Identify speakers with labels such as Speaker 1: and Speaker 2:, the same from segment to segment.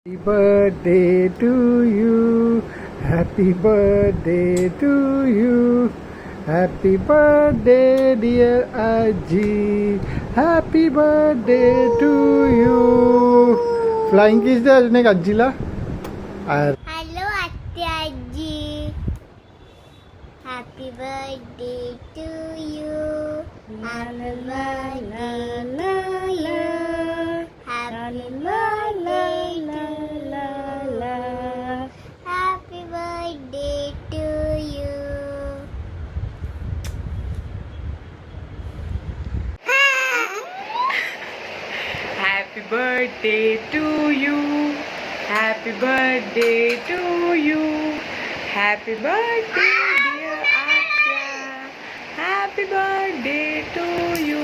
Speaker 1: Happy birthday to you. Happy birthday to you. Happy birthday dear Aji. Happy birthday to you. Flying kiss दे अजून एक आजीला.
Speaker 2: Hello आत्याजी. Happy birthday to you. Happy birthday to you. Happy birthday happy birthday to you.
Speaker 3: Happy birthday to you. Happy birthday to you. Happy birthday dear Atya. Happy birthday to you.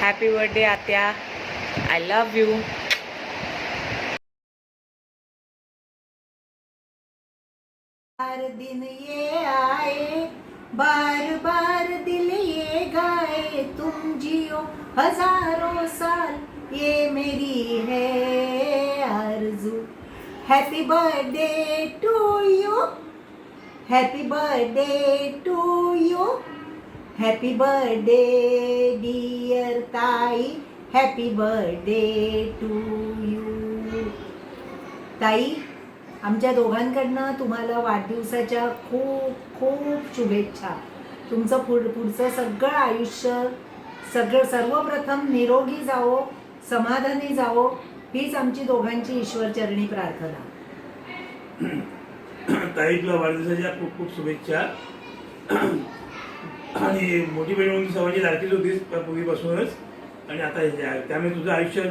Speaker 3: Happy birthday Atya. I love you.
Speaker 4: बार दिन ये आए, बार बार दिल ये गाए, तुम जियो हजारों साल, ये मेरी है आरज़ू. Happy birthday to you. Happy birthday to you. Happy birthday dear ताई. Happy birthday to you. ताई, आमच्या दोघांकडनं तुम्हाला वाढदिवसाच्या खूप खूप शुभेच्छा. तुमचं पुढचं सगळं आयुष्य सर्वप्रथम निरोगी जावो, समाधानी जावो, हीच आमची दोघांची ईश्वरचरणी प्रार्थना.
Speaker 5: ताई, तुला वाढदिवसाच्या खूप खूप शुभेच्छा. आणि मोठी बहीण म्हणून सर्वांची लाडकीच होतीस पूर्वीपासूनच, आणि आता त्यामुळे तुझं आयुष्य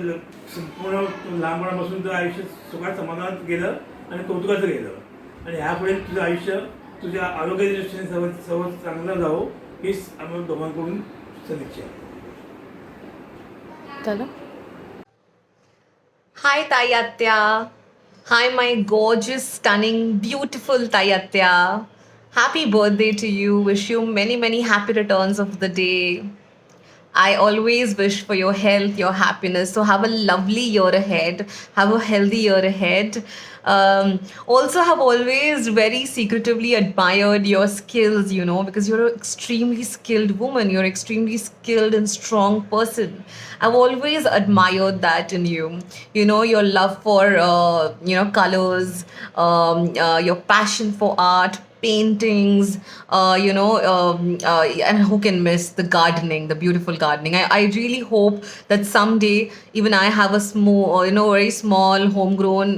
Speaker 5: संपूर्ण लहानपणापासून तुझं आयुष्य सुखात समाधानात गेलं आणि कौतुकाचं गेलं, आणि ह्यापुढे तुझं आयुष्य तुझ्या आरोग्याच्या दृष्टीने सर्व चांगलं जावं हीच आम्हाला दोघांकडून सदिच्छा.
Speaker 3: Hi Tayatya. Hi my gorgeous, stunning, beautiful Tayatya. Happy birthday to you. Wish you many, many happy returns of the day. I always wish for your health, your happiness. So have a lovely year ahead. Have a healthy year ahead. Also have always very secretively admired your skills, because you're an extremely skilled woman. You're extremely skilled and strong person. I've always admired that in you. Your love for, colors, your passion for art, paintings, and who can miss the gardening, the beautiful gardening. I really hope that someday even I have a small, very small homegrown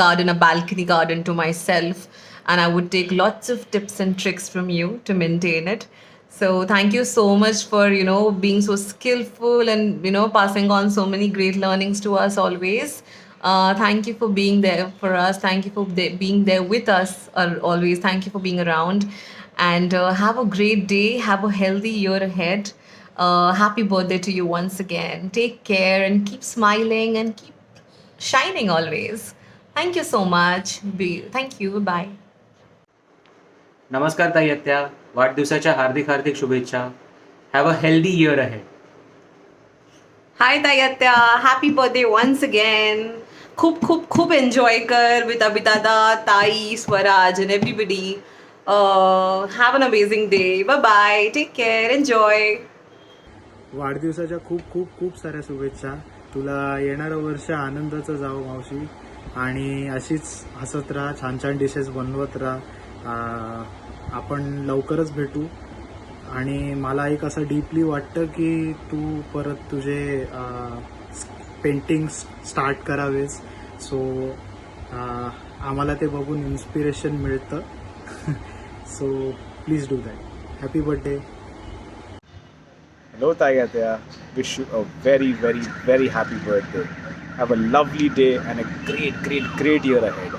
Speaker 3: garden, a balcony garden to myself, and I would take lots of tips and tricks from you to maintain it. So thank you so much for, being so skillful and, passing on so many great learnings to us always. Thank you for being there for us. Thank you for being there with us always. Thank you for being around. And have a great day. Have a healthy year ahead. Happy birthday to you once again. Take care and keep smiling and keep shining always. Thank you so much. Thank you. Bye.
Speaker 6: नमस्कार ताई आत्या, वाढदिवसाच्या हार्दिक हार्दिक शुभेच्छा. Have a healthy year ahead.
Speaker 3: Hi Tayatya. Happy birthday once again. खूप खूप खूप enjoy कर with अभिदादा, ताई, Swaraj and everybody. Have an amazing day. Bye bye. Take care. Enjoy.
Speaker 1: वाढदिवसाच्या खूप खूप खूप साऱ्या शुभेच्छा. तुला येणारं वर्ष आनंदाचं जावं मावशी, आणि अशीच हसत राहा, छान छान डिशेस बनवत राहा. आपण लवकरच भेटू. आणि मला एक असं डीपली वाटतं की तू परत तुझे पेंटिंग स्टार्ट करावेस. सो आम्हाला ते बघून इन्स्पिरेशन मिळतं. So please do that. Happy birthday.
Speaker 7: Hello Tayatya, wish you a very very very happy birthday. Have a lovely day and a great year ahead.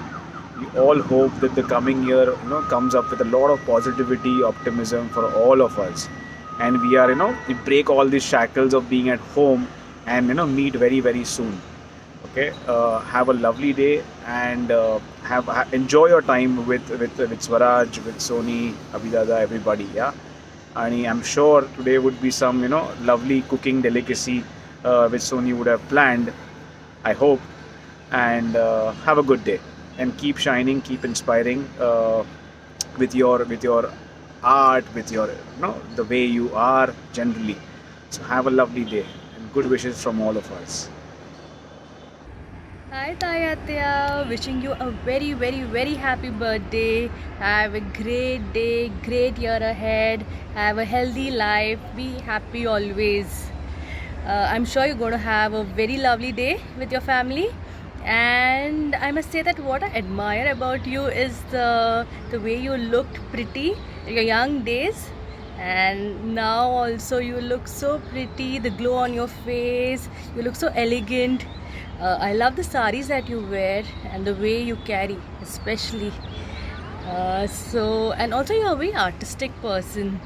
Speaker 7: We all hope that the coming year comes up with a lot of positivity, optimism for all of us, and we are we break all these shackles of being at home and meet very very soon. Okay, have a lovely day and enjoy your time with Swaraj, with Sony, Abhidada, everybody. Yeah. And I'm sure today would be some lovely cooking delicacy which Sony would have planned. I hope and have a good day and keep shining, keep inspiring with your art, with your the way you are generally. So have a lovely day and good wishes from all of us.
Speaker 8: Hi Tayatya, wishing you a very very happy birthday. Have a great day, great year ahead. Have a healthy life. Be happy always. I'm sure you're going to have a very lovely day with your family. And I must say that what I admire about you is the way you looked pretty in your young days, and now also you look so pretty. The glow on your face, you look so elegant. I love the saris that you wear and the way you carry, especially. And also you're a very artistic person.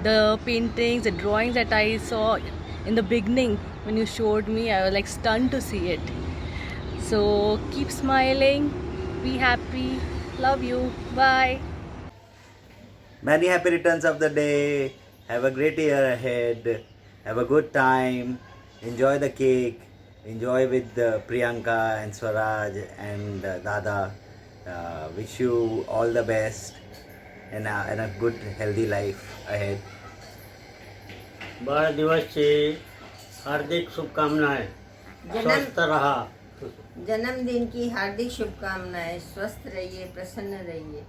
Speaker 8: The paintings, the drawings that I saw in the beginning when you showed me, I was like stunned to see it. So keep smiling, be happy, love you, bye.
Speaker 9: Many happy returns of the day. Have a great year ahead. Have a good time. Enjoy the cake. Enjoy with Priyanka and Swaraj and Dada. Wish you all the best and a good healthy life ahead.
Speaker 10: वाढदिवसची हार्दिक शुभकामनाएं. स्वस्थ रहा.
Speaker 11: जन्मदिन की हार्दिक शुभकामनाएं. स्वस्थ रहिए, प्रसन्न रहिए.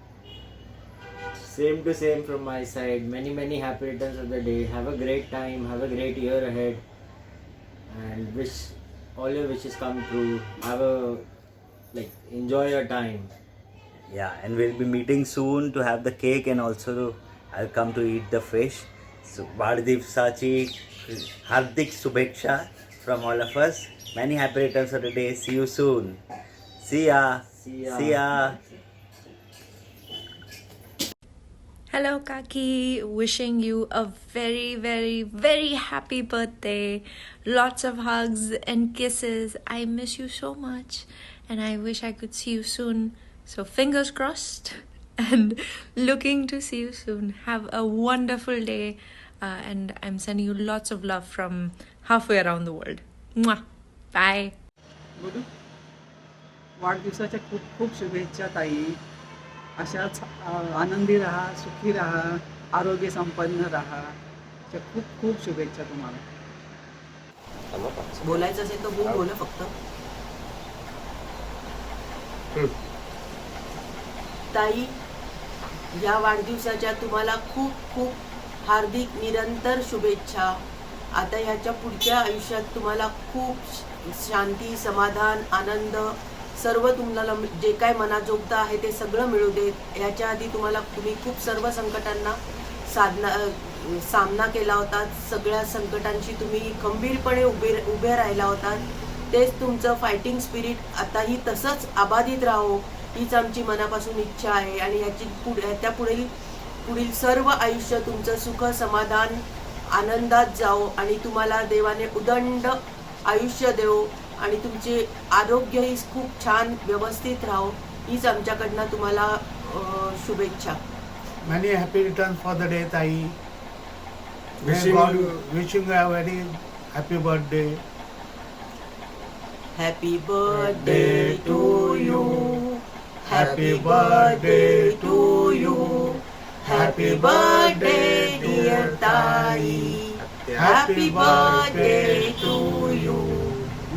Speaker 10: Same to same from my side. Many happy returns of the day. Have a great time. Have a great year ahead. And wish all your wishes come true. Have a enjoy your time.
Speaker 9: Yeah, and we'll be meeting soon to have the cake and also I'll come to eat the fish. So, Vaadivsachi, Hardik Subheksha from all of us. Many happy returns of the day. See you soon. See ya.
Speaker 10: See ya.
Speaker 9: See ya.
Speaker 12: Hello, Kaki. Wishing you a very happy birthday. Lots of hugs and kisses. I miss you so much and I wish I could see you soon. So, fingers crossed and looking to see you soon. Have a wonderful day. And I'm sending you lots of love from halfway around the world. Mwah. Bye.
Speaker 13: वाढदिवसाच्या खूप खूप शुभेच्छा ताई. अशाच आनंदी राहा, सुखी राहा, आरोग्य संपन्न राहा. खूप खूप शुभेच्छा तुम्हाला.
Speaker 11: बोलायचं असेल तर बोला फक्त. ताई, या वाढदिवसाच्या तुम्हाला खूप खूप हार्दिक निरंतर शुभेच्छा. आता ह्याच्या पुढच्या आयुष्यात तुम्हाला खूप शांती, समाधान, आनंद सर्व तुम्हाला जे काय मनाजोगतं आहे ते सगळं मिळू देत. ह्याच्या आधी तुम्ही खूप सर्व संकटांना सामना केला होता. सगळ्या संकटांशी तुम्ही खंबीरपणे उभे राहिला होता. तेच तुमचं फायटिंग स्पिरिट आताही तसंच अबाधित राहो हीच आमची मनापासून इच्छा आहे. आणि ह्याच्या पुढील सर्व आयुष्य तुमचं सुख, समाधान, आनंदात जाओ आणि तुम्हाला देवाने उदंड आयुष्य देवो आणि तुमचे आरोग्यही खूप छान व्यवस्थित राहो हीच आमच्याकडनं तुम्हाला शुभेच्छा.
Speaker 1: Many happy returns for the day, Tai. Wishing you a very happy birthday.
Speaker 11: Happy birthday to you.
Speaker 1: Happy birthday to you.
Speaker 11: Happy birthday dear Tai. Happy birthday to you.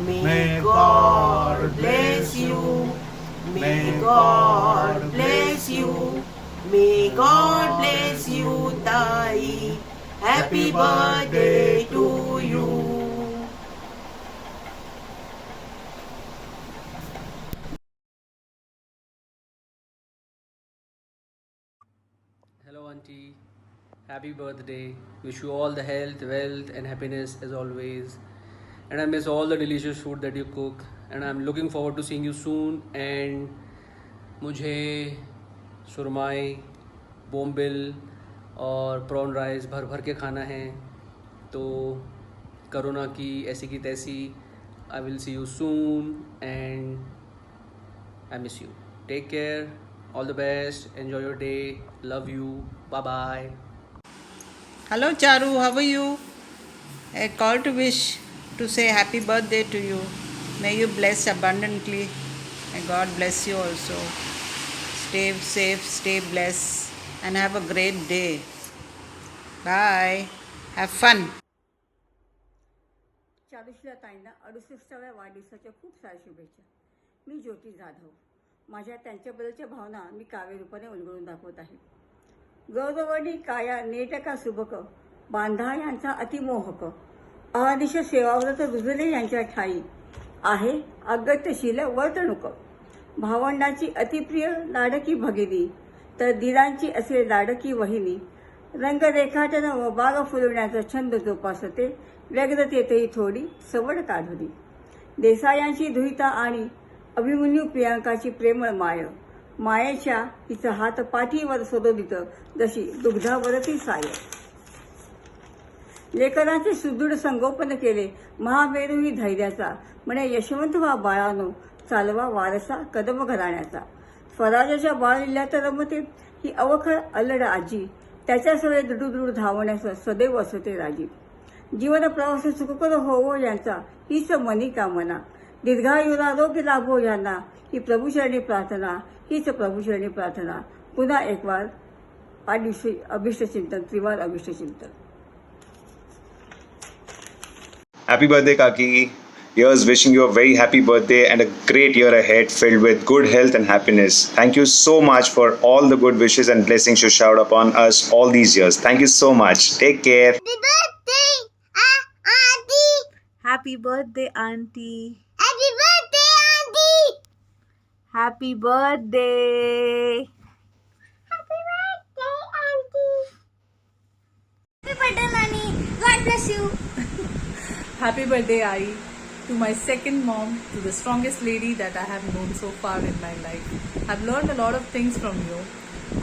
Speaker 11: May God bless you. May God bless you. May God bless you, Tai. Happy birthday to you.
Speaker 10: Hello auntie. Happy birthday. Wish you all the health, wealth and happiness as always. And I miss all the delicious food that you cook. And I'm looking forward to seeing you soon. And मुझे सुरमाई, बोम्बिल और prawn rice भर के खाना है. तो corona की ऐसी की तैसी. I will see you soon and I miss you. Take care. All the best. Enjoy your day. Love you. Bye bye.
Speaker 4: Hello Charu, how are you? I call to wish to say happy birthday to you. May you bless abundantly And God bless you also. Stay safe, stay blessed, and have a great day. Bye. Have fun.
Speaker 14: Charushila ताईंना 68व्या वाढदिवसाच्या खूप साऱ्या शुभेच्छा. मी ज्योती जाधव. माझ्या त्यांच्याबद्दलच्या भावना मी काव्यरूपाने उलगडून दाखवत आहे. गौरवणी काया नेटका सुबक बांधा यांचा अतिमोहक अहनिश सेवाव्रत रुजले यांच्या ठाई आहे अगत्यशील वर्तणूक. भावंडांची अतिप्रिय लाडकी भगिनी तर दिरांची असे लाडकी वहिनी. रंगरेखाटन व बाग फुलवण्याचा छंद जोपासते व्यग्रतेतही थोडी सवड काढली. देसायांची दुहिता आणि अभिमन्यू प्रियांकाची प्रेमळ माय मायेच्या तिचा हात पाठीवर सोडवित जशी दुग्धावरती साय. लेकरांचे सुदृढ संगोपन केले महामेरूही धैर्याचा म्हणे यशवंत व्हा बाळानो चालवा वारसा कदम घराण्याचा. स्वराजाच्या बाळलिल्यात रमते ही अवखळ अल्लड आजी त्याच्या सवय दृढ धावण्यास सदैव असते राजी. जीवन प्रवास सुखकर होवो यांचा हीच मनी कामना. दीर्घायुरारोग्य लाभो यांना ही प्रभूचरणी प्रार्थना हीच प्रभूचरणी प्रार्थना. पुन्हा एक वार अभिष्टचिंतन त्रिवार अभिष्टचिंतन.
Speaker 7: Happy birthday, Kaki. Here's wishing you a very happy birthday and a great year ahead filled with good health and happiness. Thank you so much for all the good wishes and blessings you showered upon us all these years. Thank you so much. Take care.
Speaker 2: Happy birthday, Auntie.
Speaker 8: Happy birthday, Auntie.
Speaker 2: Happy birthday, Auntie.
Speaker 8: Happy birthday.
Speaker 2: Happy birthday, Auntie. Happy birthday, Nani. God bless you.
Speaker 8: Happy birthday, Ai, to my second mom, to the strongest lady that I have known so far in my life. I've learned a lot of things from you.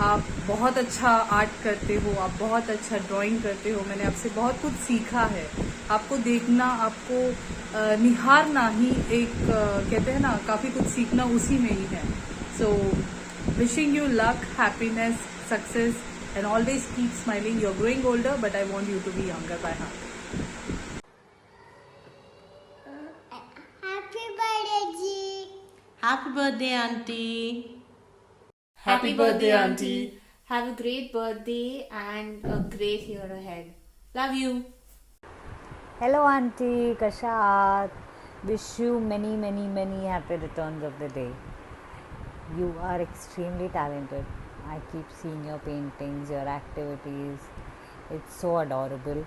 Speaker 8: आप बहुत अच्छा art करते हो, आप बहुत अच्छा drawing करते हो. मैंने आपसे बहुत कुछ सीखा है. आपको देखना, आपको निहारना ही एक कहते हैं ना, काफ़ी कुछ सीखना उसी में ही है. So wishing you luck, happiness, success and always keep smiling. You're growing older but I want you to be younger by heart.
Speaker 2: Happy birthday, Ji.
Speaker 11: Happy birthday, Auntie.
Speaker 15: Happy birthday, Auntie. Have a great birthday and a great year ahead.
Speaker 11: Love you.
Speaker 16: Hello, Auntie. कशा आहात? Wish you many, many, many happy returns of the day. You are extremely talented. I keep seeing your paintings, your activities. It's so adorable.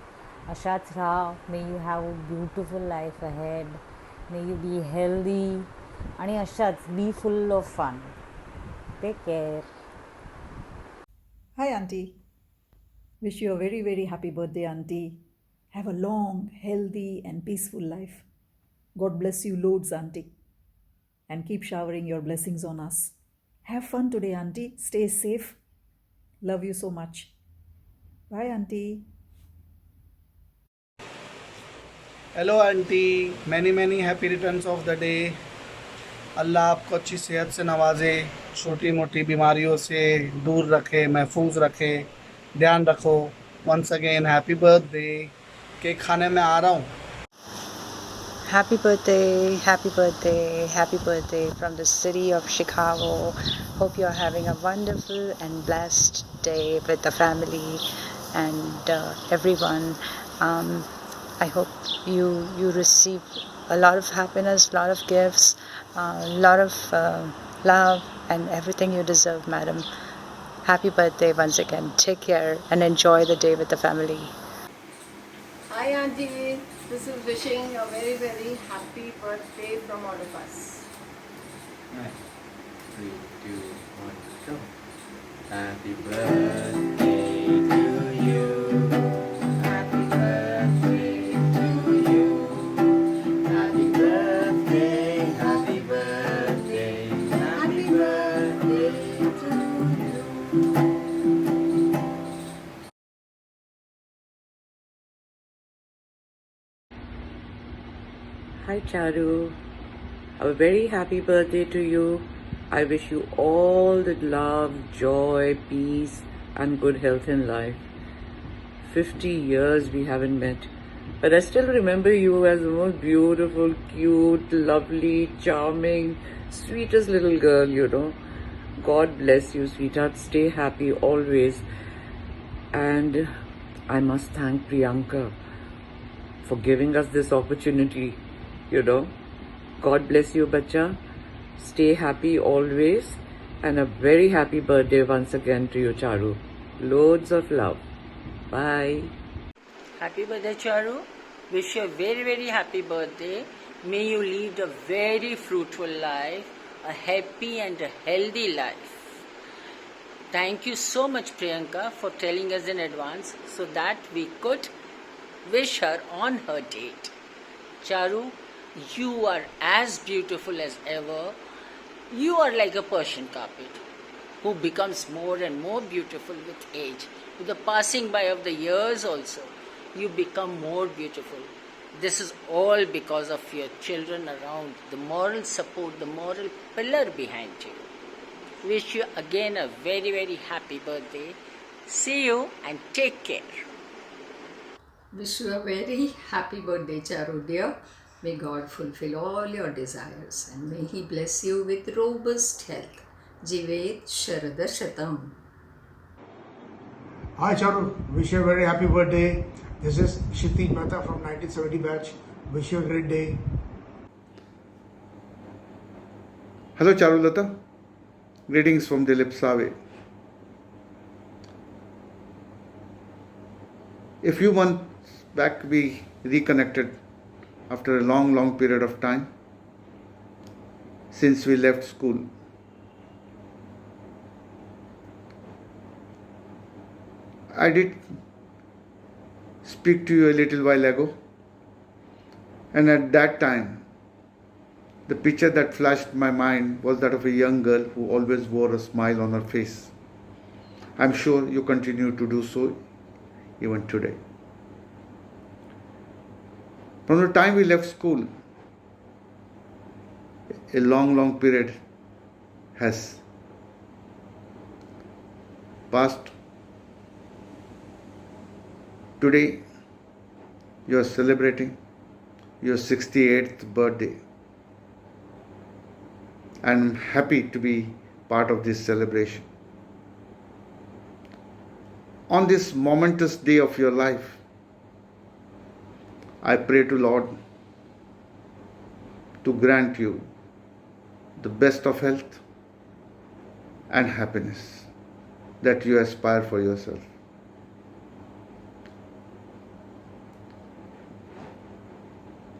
Speaker 16: अशाच राहा. May you have a beautiful life ahead. May you be healthy. आणि अशाच be full of fun. Take care.
Speaker 13: Hi, Auntie. Wish you a very, very happy birthday, Auntie. Have a long, healthy, and peaceful life. God bless you loads, Auntie. And keep showering your blessings on us. Have fun today, Auntie. Stay safe. Love you so much. Bye, Auntie.
Speaker 17: Hello auntie, many many happy returns of the day. Allah आपको अच्छी सेहत से नवाजे, छोटी मोटी बीमारियों से दूर रखे, महफूज रखे, ध्यान रखो. Once again happy birthday. Cake खाने में आ रहा हूँ.
Speaker 18: Happy birthday, happy birthday, happy birthday from the city of Chicago. Hope you're having a wonderful and blessed day with the family and everyone. I hope you receive a lot of happiness, a lot of gifts, a lot of love and everything you deserve, madam. Happy birthday once again. Take care and enjoy the day with the family.
Speaker 19: Hi Auntie, this is wishing a very very happy birthday from all of us.
Speaker 6: 3, 2, 1, go. Happy birthday to you. Happy birthday to you. Happy birthday, happy birthday, happy birthday to you.
Speaker 20: Hi Charu, a very happy birthday to you. I wish you all the love, joy, peace and good health in life. 50 years we haven't met. But I still remember you as the most beautiful, cute, lovely, charming, sweetest little girl, you know. God bless you, sweetheart. Stay happy always. And I must thank Priyanka for giving us this opportunity, you know. God bless you, bacha. Stay happy always. And a very happy birthday once again to you, Charu. Loads of love. Bye.
Speaker 11: Happy birthday, Charu. Wish you a very, very happy birthday. May you lead a very fruitful life, a happy and a healthy life. Thank you so much, Priyanka, for telling us in advance so that we could wish her on her date. Charu, you are as beautiful as ever. You are like a Persian carpet who becomes more and more beautiful with age. With the passing by of the years also, you become more beautiful. This is all because of your children around, the moral support, the moral pillar behind you. Wish you again a very, very happy birthday. See you and take care.
Speaker 21: Wish you a very happy birthday, Charu dear. May God fulfill all your desires and may He bless you with robust health. Jivet Sharada Shatam.
Speaker 22: Hi Charu, wish you a very happy birthday. This is Kshitij Mehta from 1970 batch. Wish you a great day.
Speaker 23: Hello Charulata, greetings from Dilip Save. A few months back we reconnected after a long period of time since we left school. I did speak to you a little while ago, and at that time the picture that flashed my mind was that of a young girl who always wore a smile on her face. I'm sure you continue to do so even today. From the time we left school, a long period has passed. Today, you are celebrating your 68th birthday. I'm happy to be part of this celebration. On this momentous day of your life, I pray to Lord to grant you the best of health and happiness that you aspire for yourself.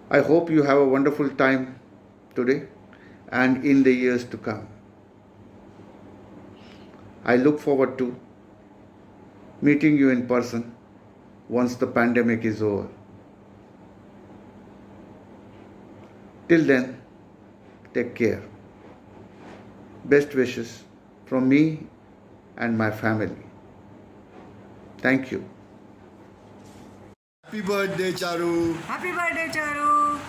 Speaker 23: I hope you have a wonderful time today and in the years to come. I look forward to meeting you in person once the pandemic is over. Till then, take care. Best wishes from me and my family. Thank you.
Speaker 24: Happy birthday, Charu.
Speaker 11: Happy birthday, Charu.